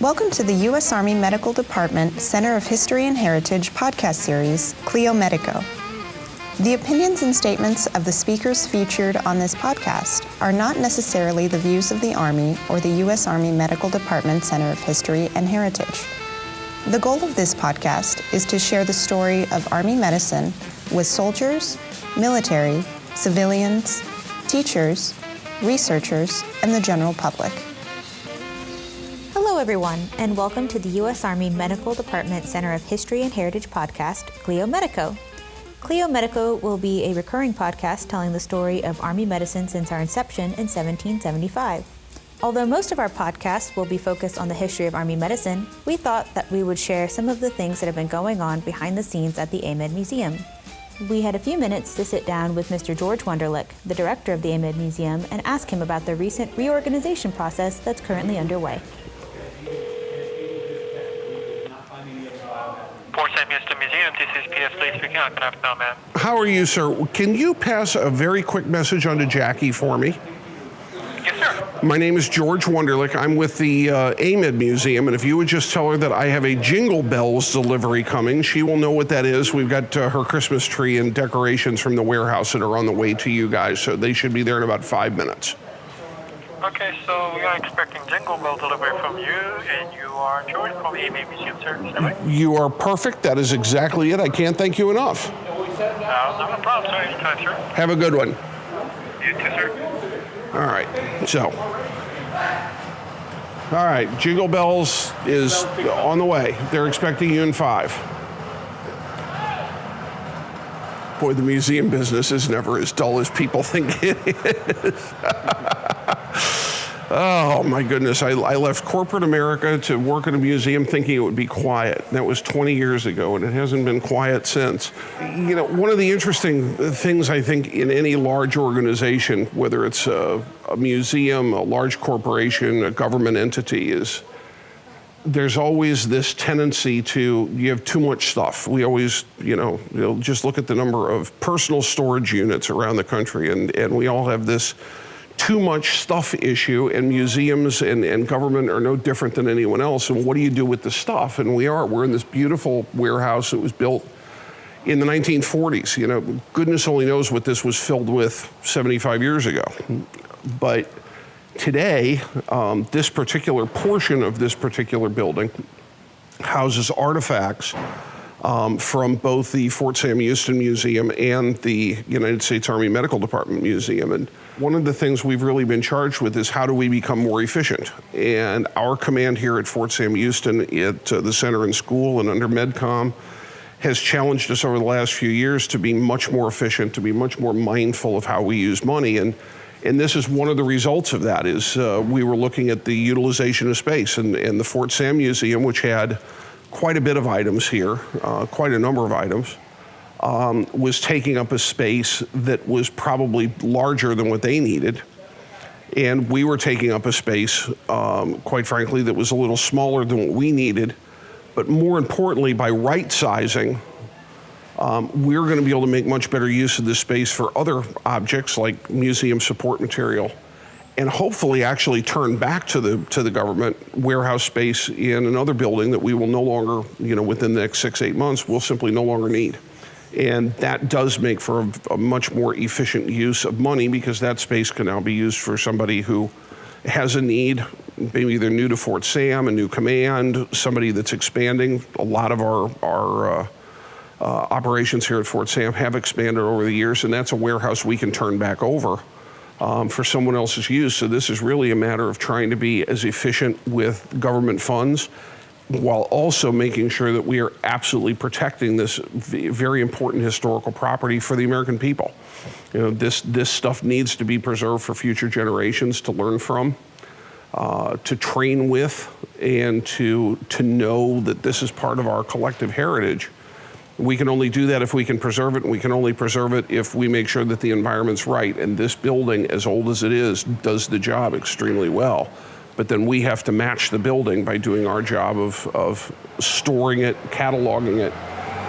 Welcome to the U.S. Army Medical Department Center of History and Heritage podcast series, Clio Medico. The opinions and statements of the speakers featured on this podcast are not necessarily the views of the Army or the U.S. Army Medical Department Center of History and Heritage. The goal of this podcast is to share the story of Army medicine with soldiers, military, civilians, teachers, researchers, and the general public. Hello everyone, and welcome to the U.S. Army Medical Department Center of History and Heritage podcast, Clio Medico. Clio Medico will be a recurring podcast telling the story of Army medicine since our inception in 1775. Although most of our podcasts will be focused on the history of Army medicine, we thought that we would share some of the things that have been going on behind the scenes at the AMEDD Museum. We had a few minutes to sit down with Mr. George Wunderlich, the director of the AMEDD Museum, and ask him about the recent reorganization process that's currently underway. Fort Sam Houston Museum, this is P.S. Lee speaking. How can I help you, ma'am? How are you, sir? Can you pass a very quick message on to Jackie for me? Yes, sir. My name is George Wunderlich. I'm with the AMEDD Museum, and if you would just tell her that I have a Jingle Bells delivery coming, she will know what that is. We've got her Christmas tree and decorations from the warehouse that are on the way to you guys, so they should be there in about 5 minutes. Okay, so we are expecting Jingle Bell delivery from you, and you are George from AMEDD Museum, sir. Is that right? You are perfect. That is exactly it. I can't thank you enough. Not a problem, sir. Anytime, sir. Have a good one. You too, sir. All right, so. All right, Jingle Bells is on the way. They're expecting you in 5. Boy, the museum business is never as dull as people think it is. Oh, my goodness. I left corporate America to work at a museum thinking it would be quiet. That was 20 years ago, and it hasn't been quiet since. You know, one of the interesting things, I think, in any large organization, whether it's a museum, a large corporation, a government entity, is there's always this tendency to, you have too much stuff. We always, just look at the number of personal storage units around the country, and we all have this too much stuff issue, and museums and government are no different than anyone else. And what do you do with the stuff? And we're in this beautiful warehouse that was built in the 1940s. You know, goodness only knows what this was filled with 75 years ago. But today, this particular portion of this particular building houses artifacts from both the Fort Sam Houston Museum and the United States Army Medical Department Museum. And one of the things we've really been charged with is how do we become more efficient? And our command here at Fort Sam Houston at the center and school and under MedCom has challenged us over the last few years to be much more efficient, to be much more mindful of how we use money. And this is one of the results of that is we were looking at the utilization of space, and the Fort Sam Museum, which had quite a bit of items here, quite a number of items, was taking up a space that was probably larger than what they needed. And we were taking up a space, quite frankly, that was a little smaller than what we needed. But more importantly, by right sizing, we're going to be able to make much better use of this space for other objects like museum support material, and hopefully actually turn back to the government warehouse space in another building that we will no longer, within the next 6-8 months, we'll simply no longer need. And that does make for a much more efficient use of money, because that space can now be used for somebody who has a need. Maybe they're new to Fort Sam, a new command, somebody that's expanding. A lot of our operations here at Fort Sam have expanded over the years, and that's a warehouse we can turn back over for someone else's use. So this is really a matter of trying to be as efficient with government funds while also making sure that we are absolutely protecting this very important historical property for the American people. This stuff needs to be preserved for future generations to learn from, to train with, and to know that this is part of our collective heritage. We can only do that if we can preserve it, and we can only preserve it if we make sure that the environment's right. And this building, as old as it is, does the job extremely well. But then we have to match the building by doing our job of storing it, cataloging it,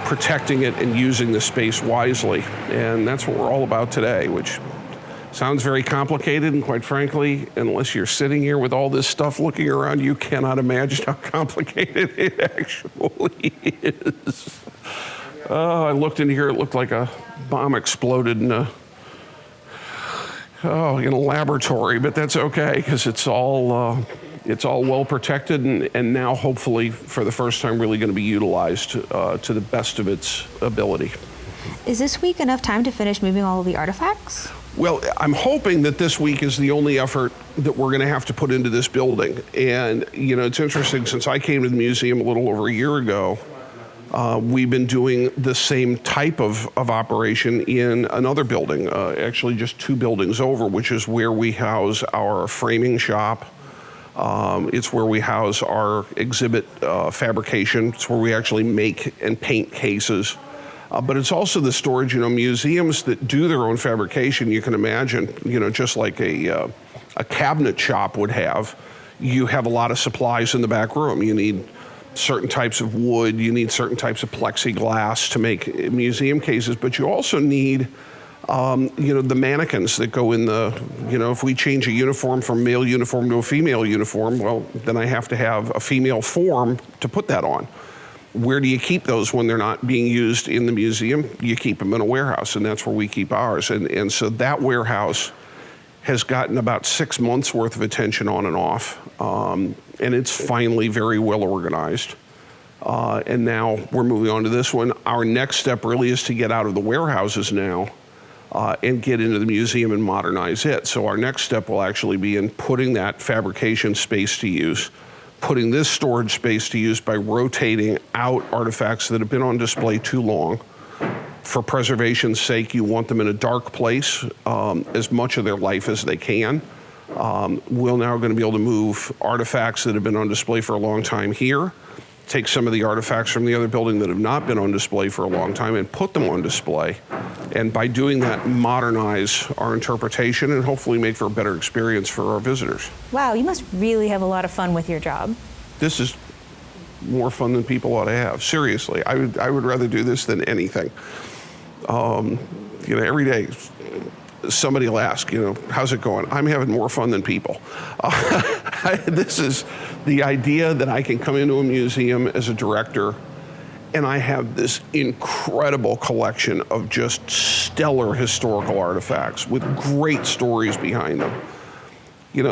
protecting it, and using the space wisely. And that's what we're all about today, which Sounds very complicated, and quite frankly, unless you're sitting here with all this stuff looking around, you cannot imagine how complicated it actually is. I looked in here, it looked like a bomb exploded in a laboratory, but that's okay, because it's all well protected, and now hopefully for the first time really going to be utilized to the best of its ability. Is this week enough time to finish moving all of the artifacts? Well, I'm hoping that this week is the only effort that we're going to have to put into this building. And, it's interesting, since I came to the museum a little over a year ago, we've been doing the same type of operation in another building, actually just 2 buildings over, which is where we house our framing shop. It's where we house our exhibit fabrication. It's where we actually make and paint cases. But it's also the storage, museums that do their own fabrication, you can imagine, just like a cabinet shop would have, you have a lot of supplies in the back room. You need certain types of wood, you need certain types of plexiglass to make museum cases, but you also need, the mannequins that go in the, if we change a uniform from male uniform to a female uniform, well, then I have to have a female form to put that on. Where do you keep those when they're not being used in the museum? You keep them in a warehouse, and that's where we keep ours. And so that warehouse has gotten about 6 months worth of attention on and off, and it's finally very well organized. And now we're moving on to this one. Our next step really is to get out of the warehouses now and get into the museum and modernize it. So our next step will actually be in putting that fabrication space to use, putting this storage space to use by rotating out artifacts that have been on display too long. For preservation's sake, you want them in a dark place as much of their life as they can. We're now going to be able to move artifacts that have been on display for a long time here, take some of the artifacts from the other building that have not been on display for a long time and put them on display. And by doing that, modernize our interpretation and hopefully make for a better experience for our visitors. Wow, you must really have a lot of fun with your job. This is more fun than people ought to have. Seriously, I would rather do this than anything. Every day somebody will ask, how's it going? I'm having more fun than people. This is the idea that I can come into a museum as a director and I have this incredible collection of just stellar historical artifacts with great stories behind them.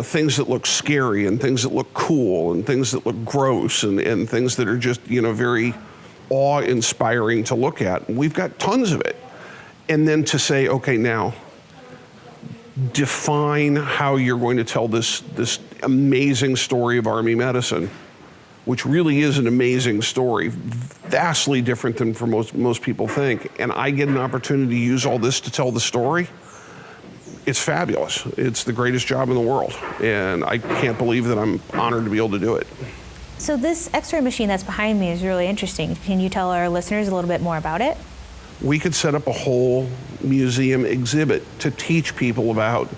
Things that look scary and things that look cool and things that look gross and things that are just, very awe-inspiring to look at. And we've got tons of it. And then to say, okay, now, define how you're going to tell this amazing story of Army medicine, which really is an amazing story, vastly different than for most people think. And I get an opportunity to use all this to tell the story. It's fabulous. It's the greatest job in the world. And I can't believe that I'm honored to be able to do it. So this X-ray machine that's behind me is really interesting. Can you tell our listeners a little bit more about it? We could set up a whole museum exhibit to teach people about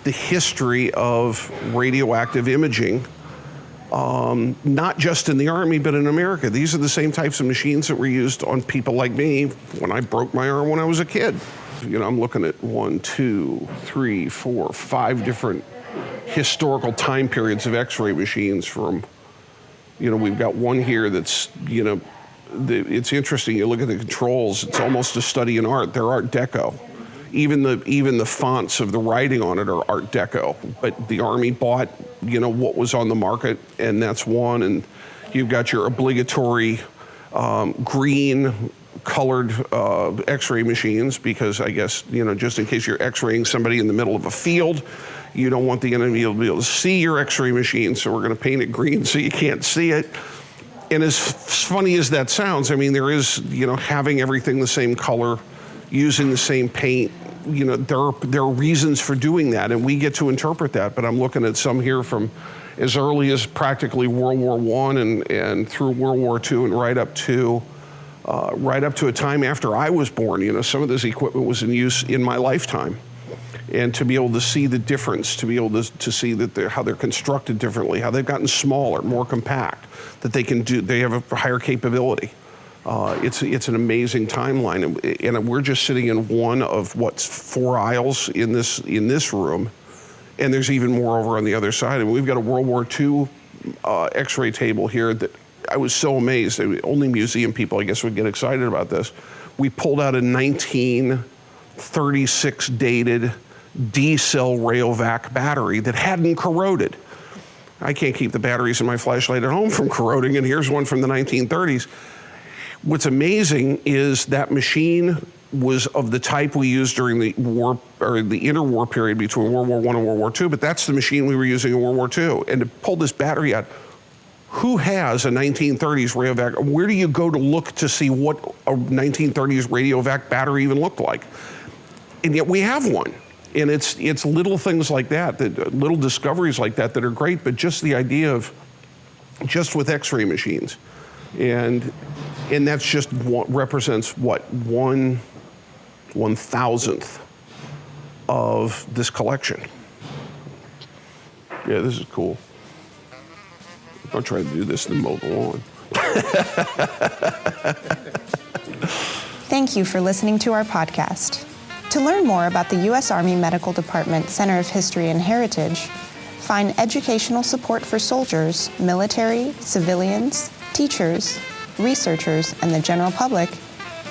the history of radioactive imaging, not just in the Army, but in America. These are the same types of machines that were used on people like me when I broke my arm when I was a kid. I'm looking at 1, 2, 3, 4, 5 different historical time periods of X-ray machines from, we've got one here that's, it's interesting. You look at the controls, it's almost a study in art. They're Art Deco. Even the fonts of the writing on it are Art Deco. But the Army bought, what was on the market, and that's one. And you've got your obligatory green colored X-ray machines, because I guess, just in case you're X-raying somebody in the middle of a field, you don't want the enemy to be able to see your X-ray machine, so we're going to paint it green so you can't see it. And as funny as that sounds, there is, having everything the same color, using the same paint, there are reasons for doing that, and we get to interpret that. But I'm looking at some here from as early as practically World War I and through World War II and right up to a time after I was born. Some of this equipment was in use in my lifetime. And to be able to see the difference, to be able to see that how they're constructed differently, how they've gotten smaller, more compact, that they have a higher capability. It's an amazing timeline, and we're just sitting in one of 4 aisles in this room, and there's even more over on the other side. And we've got a World War II X-ray table here that I was so amazed. Only museum people, I guess, would get excited about this. We pulled out a 1936 dated D-cell Rayovac battery that hadn't corroded. I can't keep the batteries in my flashlight at home from corroding, and here's one from the 1930s. What's amazing is that machine was of the type we used during the war, or the interwar period between World War I and World War II, but that's the machine we were using in World War II. And to pull this battery out, who has a 1930s Rayovac? Where do you go to look to see what a 1930s Rayovac battery even looked like? And yet we have one. And it's little things like that, little discoveries like that are great, but just the idea of just with X-ray machines. And that's just what represents what, 1/1000th of this collection. Yeah, this is cool. I'll try to do this and mow the lawn. Thank you for listening to our podcast. To learn more about the U.S. Army Medical Department Center of History and Heritage, find educational support for soldiers, military, civilians, teachers, researchers, and the general public,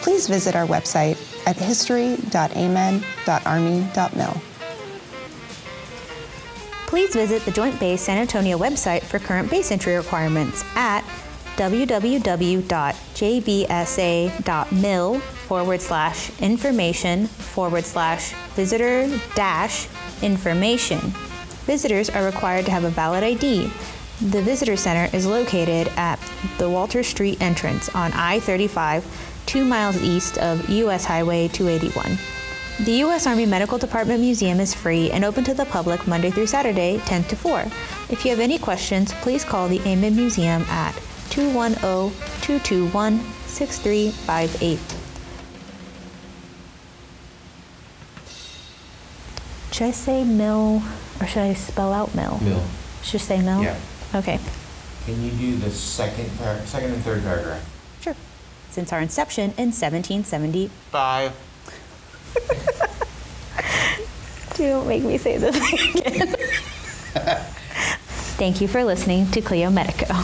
please visit our website at history.amed.army.mil. Please visit the Joint Base San Antonio website for current base entry requirements at www.jbsa.mil/information/visitor-information. Visitors are required to have a valid ID. The Visitor Center is located at the Walter Street entrance on I-35, 2 miles east of U.S. Highway 281. The U.S. Army Medical Department Museum is free and open to the public Monday through Saturday, 10 to 4. If you have any questions, please call the AMEDD Museum at 210-221-6358. Should I say mill, or should I spell out mill? Mill. Should I say mill? Yeah. Okay. Can you do the second and third paragraph? Sure. Since our inception in 1775. Don't make me say this again. Thank you for listening to Clio Medico.